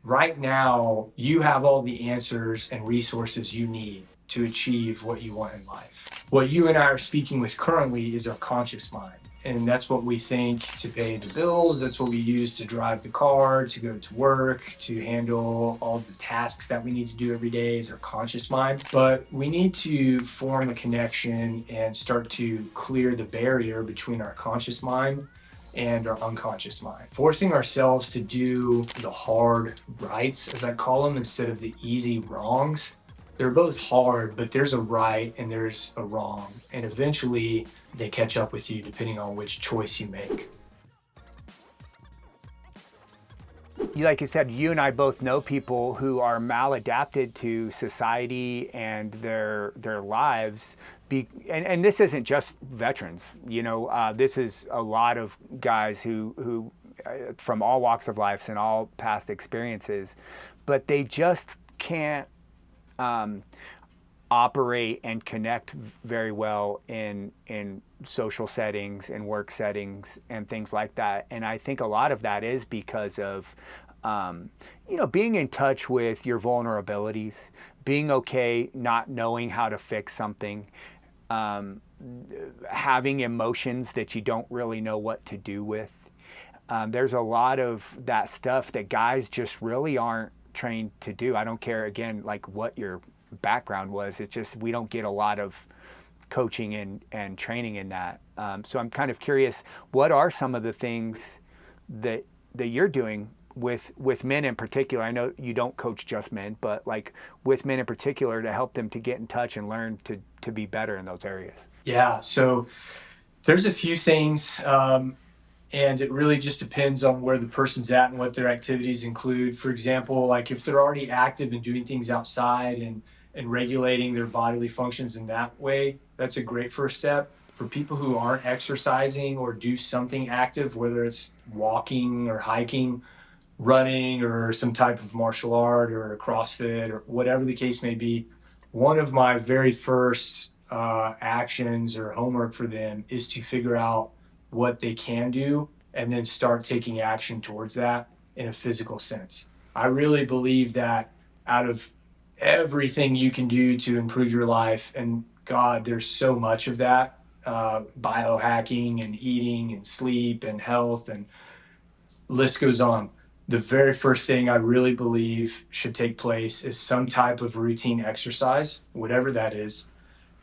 right now you have all the answers and resources you need to achieve what you want in life. What you and I are speaking with currently is our conscious mind. And that's what we think to pay the bills. That's what we use to drive the car, to go to work, to handle all the tasks that we need to do every day is our conscious mind. But we need to form a connection and start to clear the barrier between our conscious mind and our unconscious mind. Forcing ourselves to do the hard rights, as I call them, instead of the easy wrongs. They're both hard, but there's a right and there's a wrong. And eventually they catch up with you depending on which choice you make. Like you said, you and I both know people who are maladapted to society and their lives. And this isn't just veterans, this is a lot of guys who from all walks of life and all past experiences, but they just can't operate and connect very well in social settings and work settings and things like that. And I think a lot of that is because of being in touch with your vulnerabilities, being okay not knowing how to fix something, having emotions that you don't really know what to do with. There's a lot of that stuff that guys just really aren't trained to do. I don't care, again, like what your background was. It's just we don't get a lot of coaching and training in that. So I'm kind of curious, what are some of the things that you're doing with men in particular? I know you don't coach just men, but like with men in particular to help them to get in touch and learn to be better in those areas. Yeah, so there's a few things, and it really just depends on where the person's at and what their activities include. For example, like if they're already active and doing things outside and regulating their bodily functions in that way, that's a great first step. For people who aren't exercising or do something active, whether it's walking or hiking, running or some type of martial art or CrossFit or whatever the case may be, one of my very first actions or homework for them is to figure out what they can do and then start taking action towards that in a physical sense. I really believe that out of everything you can do to improve your life, and God, there's so much of that, biohacking and eating and sleep and health and list goes on. The very first thing I really believe should take place is some type of routine exercise, whatever that is.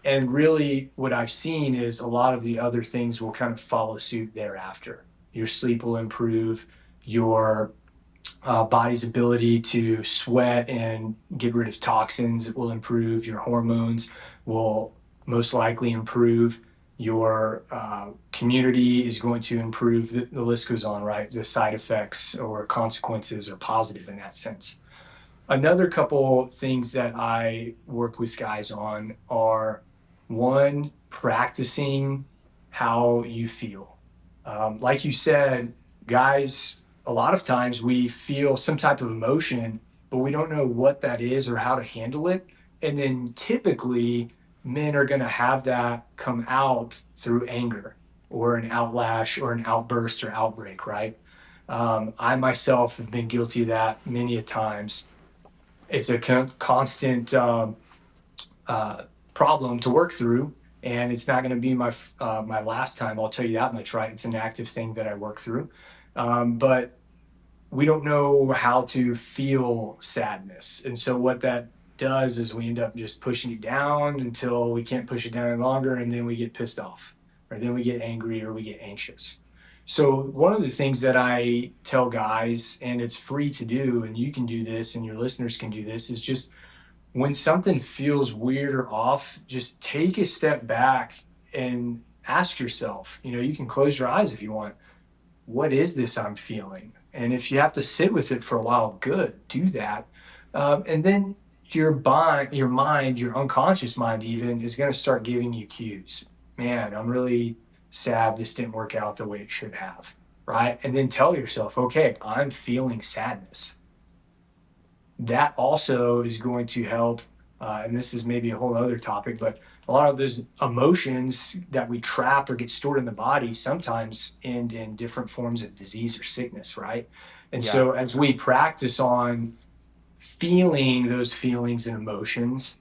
And really, what I've seen is a lot of the other things will kind of follow suit thereafter. Your sleep will improve, your body's ability to sweat and get rid of toxins will improve, your hormones will most likely improve, your community is going to improve. The list goes on, right? The side effects or consequences are positive in that sense. Another couple things that I work with guys on are, one, practicing how you feel. Like you said, guys, a lot of times we feel some type of emotion, but we don't know what that is or how to handle it. And then typically, men are going to have that come out through anger or an outlash or an outburst or outbreak, right? I myself have been guilty of that many a times. It's a constant problem to work through, and it's not going to be my last time. I'll tell you that much, right? It's an active thing that I work through, but we don't know how to feel sadness, and so what that does is we end up just pushing it down until we can't push it down any longer, and then we get pissed off, or then we get angry, or we get anxious. So one of the things that I tell guys, and it's free to do, and you can do this, and your listeners can do this, is just when something feels weird or off, just take a step back and ask yourself, you can close your eyes if you want, what is this I'm feeling? And if you have to sit with it for a while, good, do that. And then your mind, your unconscious mind even, is going to start giving you cues. Man, I'm really sad this didn't work out the way it should have, right? And then tell yourself, okay, I'm feeling sadness. That also is going to help, and this is maybe a whole other topic, but a lot of those emotions that we trap or get stored in the body sometimes end in different forms of disease or sickness, right? And Yeah. so as we practice on feeling those feelings and emotions,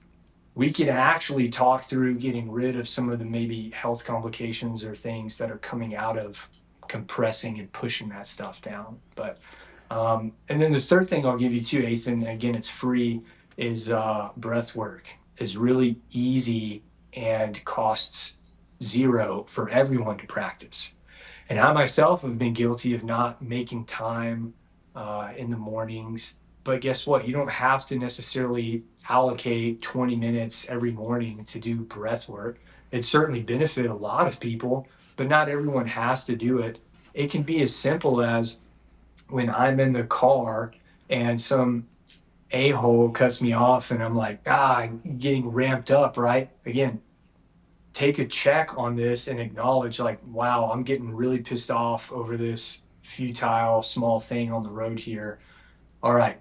we can actually talk through getting rid of some of the maybe health complications or things that are coming out of compressing and pushing that stuff down. But and then the third thing I'll give you too, Athan, again, it's free, is breath work is really easy and costs zero for everyone to practice. And I myself have been guilty of not making time in the mornings. But guess what? You don't have to necessarily allocate 20 minutes every morning to do breath work. It certainly benefit a lot of people, but not everyone has to do it. It can be as simple as when I'm in the car and some a-hole cuts me off and I'm like, getting ramped up, right? Again, take a check on this and acknowledge, like, wow, I'm getting really pissed off over this futile small thing on the road here. All right,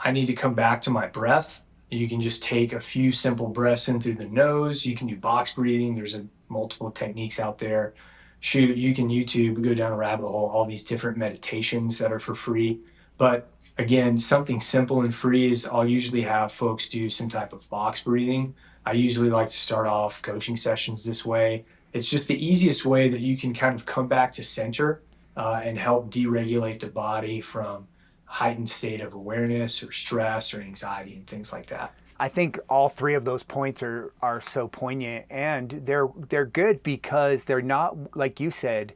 I need to come back to my breath. You can just take a few simple breaths in through the nose. You can do box breathing. There's multiple techniques out there. Shoot, you can YouTube, go down a rabbit hole, all these different meditations that are for free. But again, something simple and free is I'll usually have folks do some type of box breathing. I usually like to start off coaching sessions this way. It's just the easiest way that you can kind of come back to center and help deregulate the body from heightened state of awareness or stress or anxiety and things like that. I think all three of those points are so poignant, and they're good because they're not, like you said,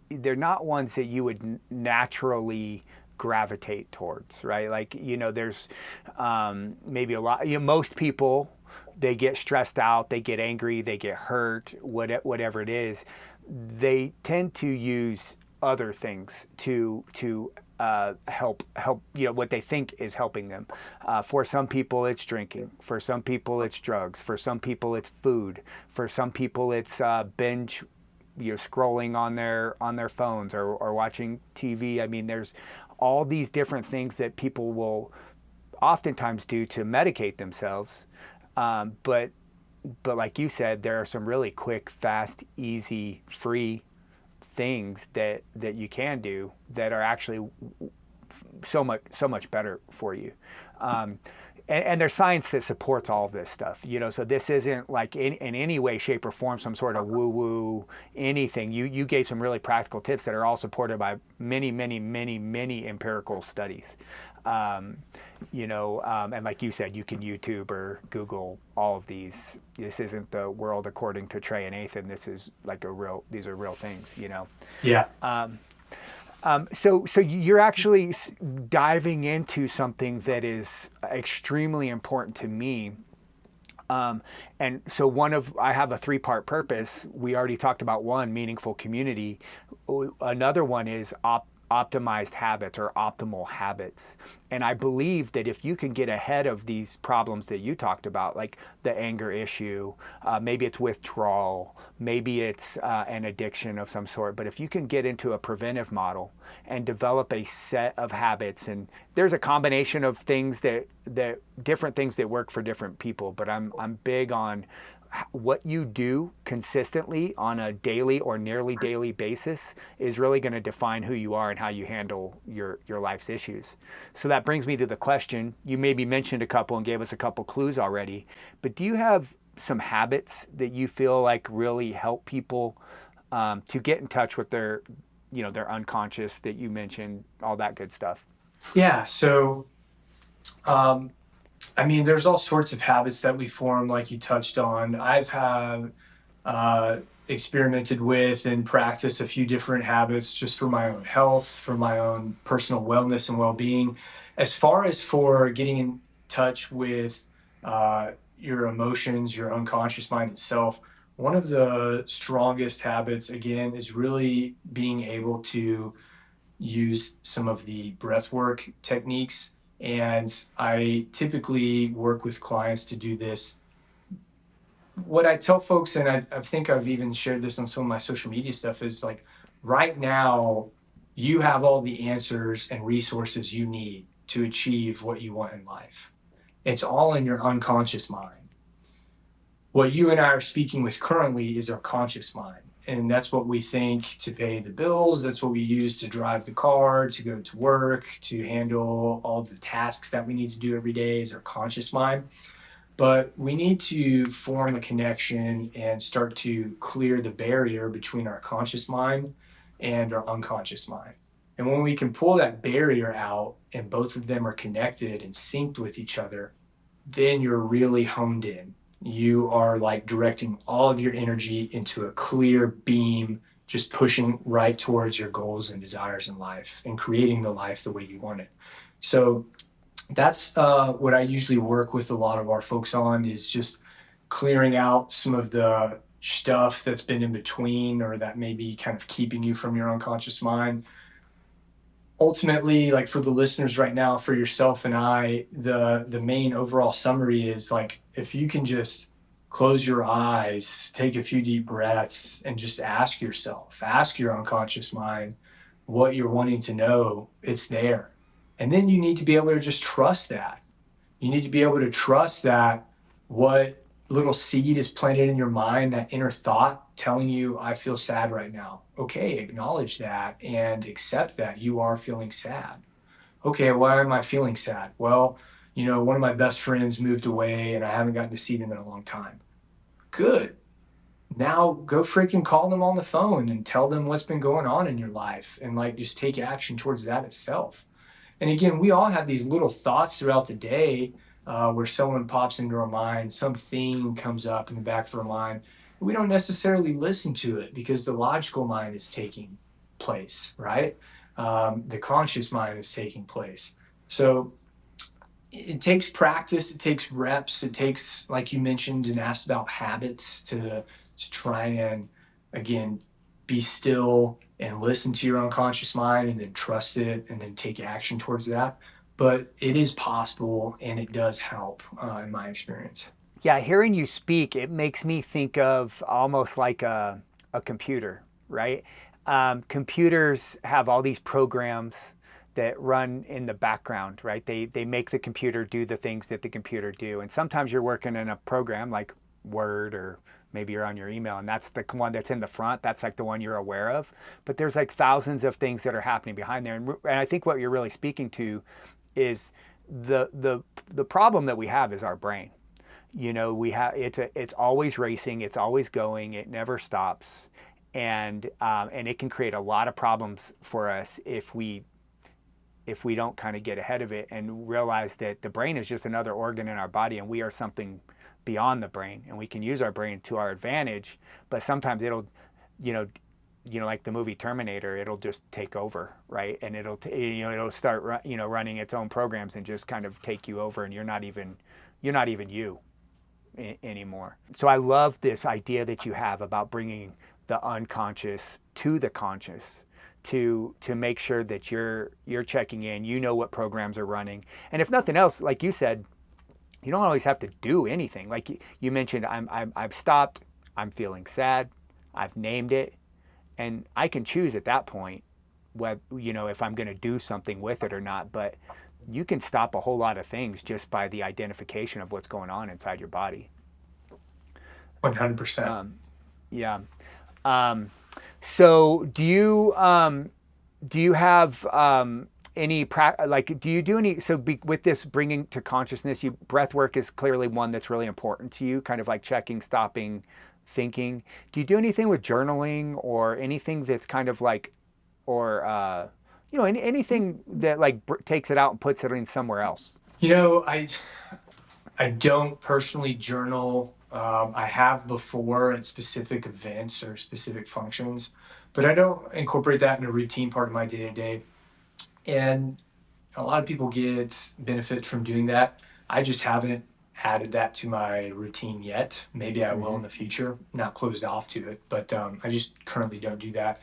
they're not ones that you would naturally gravitate towards, right? Like, there's maybe a lot, most people, they get stressed out, they get angry, they get hurt, whatever it is, they tend to use other things to help what they think is helping them. For some people, it's drinking. For some people, it's drugs. For some people, it's food. For some people, it's binge, scrolling on their phones or watching TV. I mean, there's all these different things that people will oftentimes do to medicate themselves. But like you said, there are some really quick, fast, easy, free things that you can do that are actually so much better for you. And there's science that supports all of this stuff, so this isn't like in any way, shape, or form some sort of woo-woo anything. You gave some really practical tips that are all supported by many, many, many, many empirical studies. And like you said, you can YouTube or Google all of these. This isn't the world according to Trey and Athan. This is like these are real things, Yeah. So you're actually diving into something that is extremely important to me. And so I have a three-part purpose. We already talked about one, meaningful community. Another one is optimized habits or optimal habits. And I believe that if you can get ahead of these problems that you talked about, like the anger issue, maybe it's withdrawal, maybe it's an addiction of some sort, but if you can get into a preventive model and develop a set of habits, and there's a combination of things that different things that work for different people, but I'm big on what you do consistently on a daily or nearly daily basis is really going to define who you are and how you handle your life's issues. So that brings me to the question. You maybe mentioned a couple and gave us a couple clues already, but do you have some habits that you feel like really help people to get in touch with their unconscious that you mentioned, all that good stuff? Yeah. So, um, I mean, there's all sorts of habits that we form, like you touched on. I've had uh, experimented with and practiced a few different habits just for my own health, for my own personal wellness and well-being. As far as for getting in touch with your emotions, your unconscious mind itself, one of the strongest habits, again, is really being able to use some of the breathwork techniques. And I typically work with clients to do this. What I tell folks, and I think I've even shared this on some of my social media stuff, is like right now, you have all the answers and resources you need to achieve what you want in life. It's all in your unconscious mind. What you and I are speaking with currently is our conscious mind. and that's what we think to pay the bills. That's what we use to drive the car, to go to work, to handle all the tasks that we need to do every day is our conscious mind. But we need to form a connection and start to clear the barrier between our conscious mind and our unconscious mind. And when we can pull that barrier out and both of them are connected and synced with each other, then you're really honed in. You are like directing all of your energy into a clear beam, just pushing right towards your goals and desires in life and creating the life the way you want it. So that's what I usually work with a lot of our folks on is just clearing out some of the stuff that's been in between or that may be kind of keeping you from your unconscious mind. Ultimately, like for the listeners right now, for yourself and I, the main overall summary is like if you can just close your eyes, take a few deep breaths, and just ask yourself, ask your unconscious mind what you're wanting to know, it's there. And then you need to be able to just trust that. You need to be able to trust that what little seed is planted in your mind, that inner thought telling you, I feel sad right now. Okay, acknowledge that and accept that you are feeling sad. Okay, why am I feeling sad? Well, one of my best friends moved away and I haven't gotten to see them in a long time. Good. Now go freaking call them on the phone and tell them what's been going on in your life and like just take action towards that itself. And again, we all have these little thoughts throughout the day where someone pops into our mind, something comes up in the back of our mind. We don't necessarily listen to it because the logical mind is taking place, right? The conscious mind is taking place. So it takes practice, it takes reps, it takes, like you mentioned and asked about habits to try and again be still and listen to your unconscious mind and then trust it and then take action towards that. But it is possible and it does help in my experience. Yeah, hearing you speak, it makes me think of almost like a computer, right? Computers have all these programs that run in the background, right? They make the computer do the things that the computer do. And sometimes you're working in a program like Word or maybe you're on your email and that's the one that's in the front. That's like the one you're aware of. But there's like thousands of things that are happening behind there. And I think what you're really speaking to is the problem that we have is our brain. We have it's always racing, it's always going, it never stops, and it can create a lot of problems for us if we don't kind of get ahead of it and realize that the brain is just another organ in our body and we are something beyond the brain and we can use our brain to our advantage, but sometimes it'll you know like the movie Terminator, it'll just take over, right? And it'll start running its own programs and just kind of take you over, and you're not even you anymore. So I love this idea that you have about bringing the unconscious to the conscious to make sure that you're checking in, what programs are running. And if nothing else, like you said, you don't always have to do anything. Like you mentioned, I've stopped, I'm feeling sad, I've named it, and I can choose at that point if I'm going to do something with it or not. But you can stop a whole lot of things just by the identification of what's going on inside your body. 100%. Yeah. Um, so do you have do you do any, with this bringing to consciousness, breath work is clearly one that's really important to you, kind of like checking, stopping, thinking. Do you do anything with journaling or anything that's kind of like, or anything that like takes it out and puts it in somewhere else? I don't personally journal. I have before at specific events or specific functions, but I don't incorporate that in a routine part of my day to day. And a lot of people get benefit from doing that. I just haven't added that to my routine yet. Maybe I will Mm-hmm. in the future, not closed off to it, but I just currently don't do that.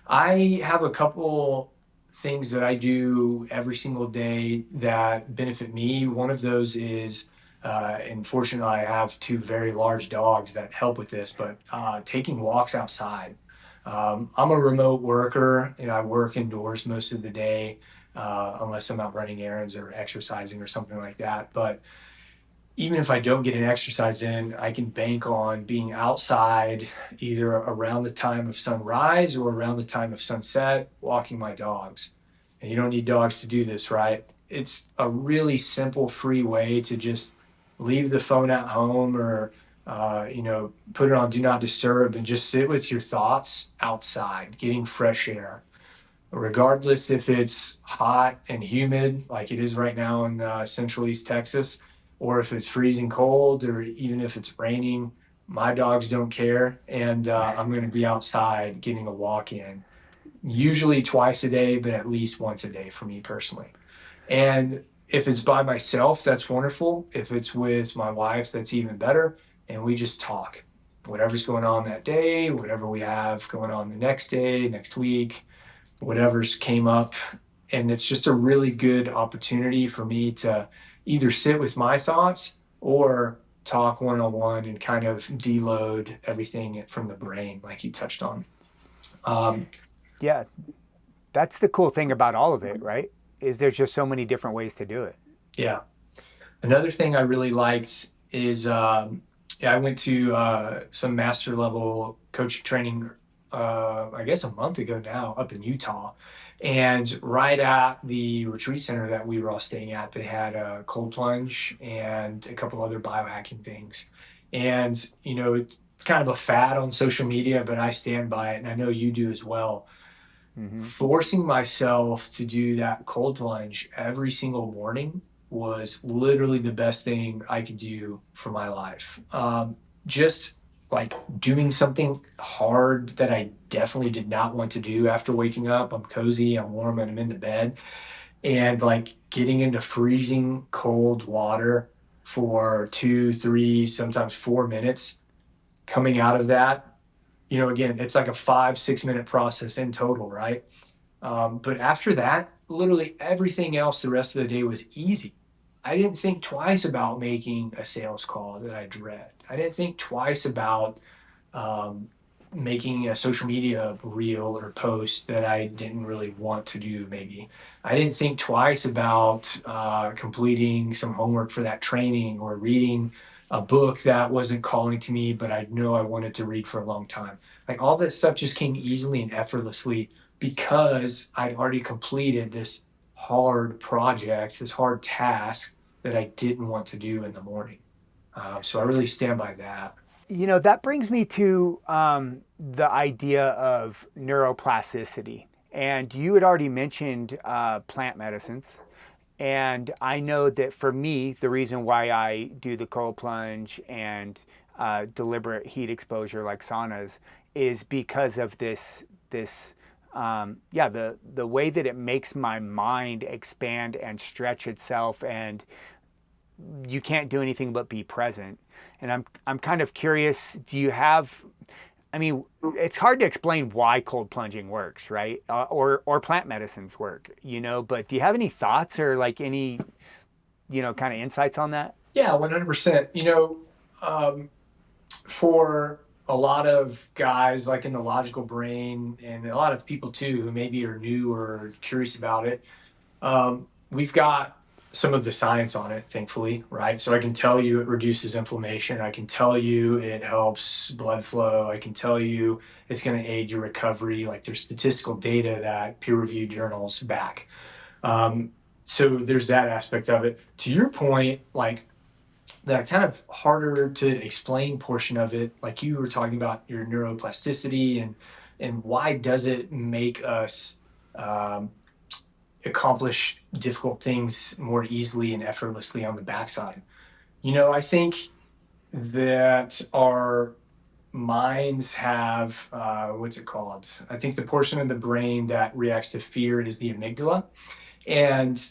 I have a couple things that I do every single day that benefit me. One of those is, and fortunately, I have two very large dogs that help with this, but taking walks outside. I'm a remote worker, and I work indoors most of the day, unless I'm out running errands or exercising or something like that. But even if I don't get an exercise in, I can bank on being outside either around the time of sunrise or around the time of sunset, walking my dogs. And you don't need dogs to do this, right? It's a really simple, free way to just leave the phone at home or, put it on do not disturb and just sit with your thoughts outside, getting fresh air regardless if it's hot and humid like it is right now in central East Texas, or if it's freezing cold, or even if it's raining. My dogs don't care, and I'm going to be outside getting a walk in, usually twice a day, but at least once a day for me personally. And if it's by myself, that's wonderful. If it's with my wife, that's even better. And we just talk, whatever's going on that day, whatever we have going on the next day, next week, whatever's came up. And it's just a really good opportunity for me to either sit with my thoughts or talk one on one and kind of deload everything from the brain, like you touched on. Um, Yeah, that's the cool thing about all of it, right? Is there's just so many different ways to do it. yeah. Another thing I really liked is yeah, I went to some master level coaching training, I guess a month ago now, up in Utah. And right at the retreat center that we were all staying at, they had a cold plunge and a couple other biohacking things. And, it's kind of a fad on social media, but I stand by it. And I know you do as well. Hmm. Forcing myself to do that cold plunge every single morning was literally the best thing I could do for my life. Just like doing something hard that I definitely did not want to do after waking up. I'm cozy, I'm warm, and I'm in the bed. And like getting into freezing cold water for 2, 3, sometimes 4 minutes, coming out of that, again, it's like a 5, 6 minute process in total, right? But after that, literally everything else the rest of the day was easy. I didn't think twice about making a sales call that I dread. I didn't think twice about um, making a social media reel or post that I didn't really want to do, maybe. I didn't think twice about completing some homework for that training or reading a book that wasn't calling to me, but I know I wanted to read for a long time. Like all that stuff just came easily and effortlessly because I'd already completed this hard project, this hard task that I didn't want to do in the morning. So I really stand by that. That brings me to the idea of neuroplasticity. And you had already mentioned plant medicines. And I know that for me, the reason why I do the cold plunge and deliberate heat exposure like saunas is because of the way that it makes my mind expand and stretch itself, and you can't do anything but be present. And I'm kind of curious, do you have, I mean, it's hard to explain why cold plunging works, right? Or plant medicines work, but do you have any thoughts or like any, kind of insights on that? Yeah, 100%. Um, for a lot of guys, like in the logical brain, and a lot of people too, who maybe are new or curious about it, we've got some of the science on it, thankfully, right? So I can tell you it reduces inflammation. I can tell you it helps blood flow. I can tell you it's going to aid your recovery. Like there's statistical data that peer-reviewed journals back. Um, so there's that aspect of it. To your point, like that kind of harder to explain portion of it, like you were talking about your neuroplasticity and why does it make us um, accomplish difficult things more easily and effortlessly on the backside. I think that our minds have what's it called? I think the portion of the brain that reacts to fear is the amygdala, and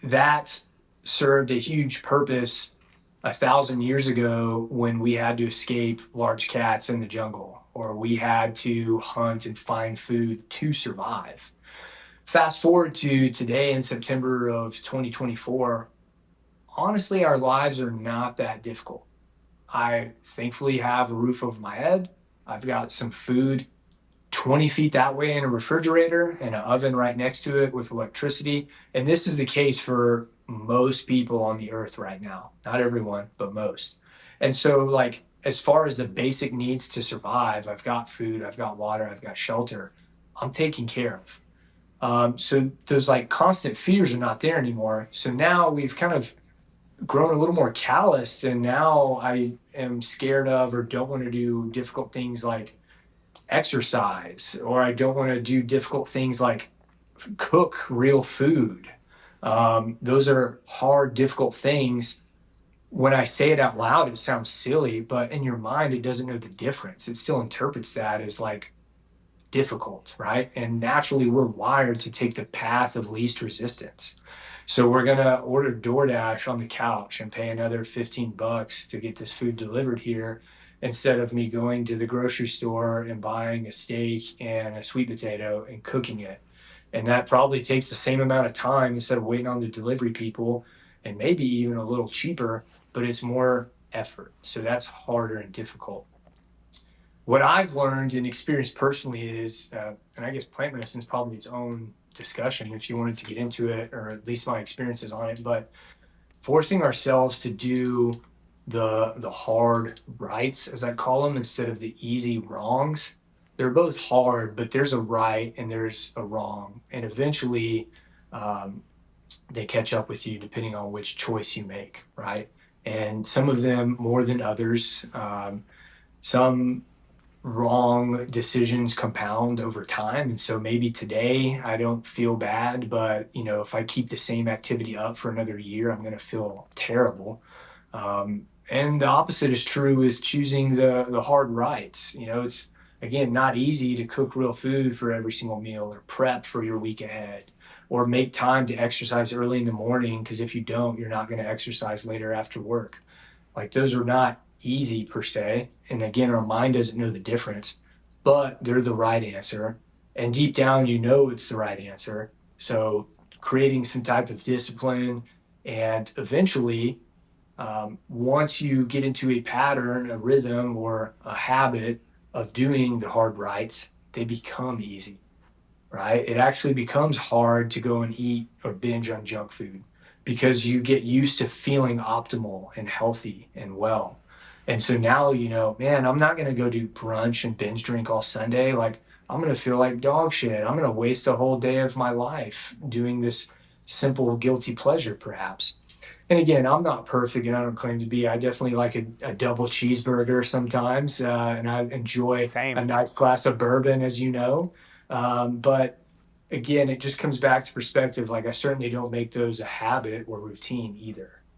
that served a huge purpose 1,000 years ago when we had to escape large cats in the jungle, or we had to hunt and find food to survive. Fast forward to today in September of 2024, honestly, our lives are not that difficult. I thankfully have a roof over my head. I've got some food 20 feet that way in a refrigerator and an oven right next to it with electricity. And this is the case for most people on the earth right now. Not everyone, but most. And so, like, as far as the basic needs to survive, I've got food, I've got water, I've got shelter, I'm taken care of. So those like constant fears are not there anymore. So now we've kind of grown a little more callous, and now I am scared of or don't want to do difficult things like exercise, or I don't want to do difficult things like cook real food. Those are hard, difficult things. When I say it out loud, it sounds silly, but in your mind, it doesn't know the difference. It still interprets that as like difficult, right? And naturally, we're wired to take the path of least resistance. So we're gonna order DoorDash on the couch and pay another $15 to get this food delivered here, instead of me going to the grocery store and buying a steak and a sweet potato and cooking it. And that probably takes the same amount of time instead of waiting on the delivery people, and maybe even a little cheaper, but it's more effort. So that's harder and difficult. What I've learned and experienced personally is, and I guess plant medicine is probably its own discussion if you wanted to get into it, or at least my experiences on it. But forcing ourselves to do the hard rights, as I call them, instead of the easy wrongs. They're both hard, but there's a right and there's a wrong, and eventually um, they catch up with you depending on which choice you make, right? And some of them more than others. Some wrong decisions compound over time. And so maybe today I don't feel bad, but if I keep the same activity up for another year, I'm going to feel terrible. And the opposite is true, is choosing the hard rights. It's again not easy to cook real food for every single meal, or prep for your week ahead, or make time to exercise early in the morning, because if you don't, you're not going to exercise later after work. Like, those are not easy per se. And again, our mind doesn't know the difference, but they're the right answer. And deep down, it's the right answer. So creating some type of discipline, and eventually, once you get into a pattern, a rhythm, or a habit of doing the hard rights, they become easy, right? It actually becomes hard to go and eat or binge on junk food, because you get used to feeling optimal and healthy and well. And so now, man, I'm not going to go do brunch and binge drink all Sunday. Like, I'm going to feel like dog shit. I'm going to waste a whole day of my life doing this simple, guilty pleasure, perhaps. And again, I'm not perfect and I don't claim to be. I definitely like a double cheeseburger sometimes, and I enjoy a Same. nice glass of bourbon, as you know. But again, it just comes back to perspective. Like, I certainly don't make those a habit or routine either.